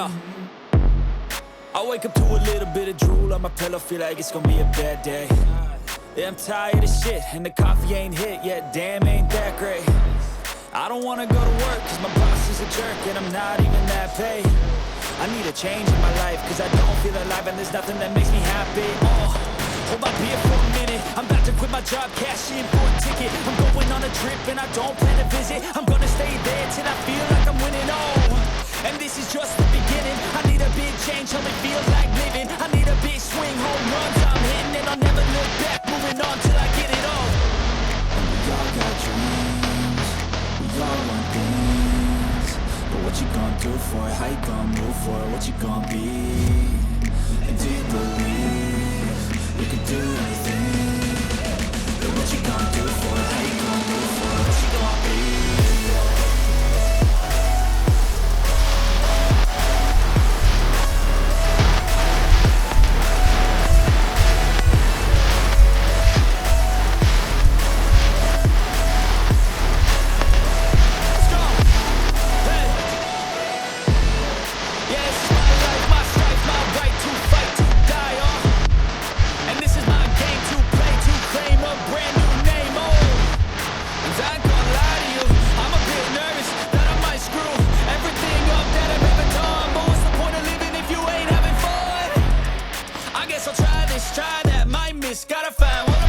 Yeah. I wake up to a little bit of drool on my pillow, feel like it's gonna be a bad day. Yeah, I'm tired of shit, and the coffee ain't hit yet, damn, ain't that great. I don't wanna go to work, cause my boss is a jerk, and I'm not even that paid. I need a change in my life, cause I don't feel alive, and there's nothing that makes me happy. Hold my beer for a minute, I'm about to quit my job, cash in for a ticket. I'm going on a trip, and I don't plan to visit. I'm gonna stay there till I feel like I'm winning, and this is just the beginning. I need a big change, help me feel like living. I need a big swing, home runs I'm hitting, and I'll never look back, moving on till I get it all. And we all got dreams, we all want things, but what you gonna do for it? How you gonna move for it? What you gonna be? And do you believe you can do anything? But what you gonna do for it? How you gonna move for it? What you gonna be? Try that, might miss, gotta find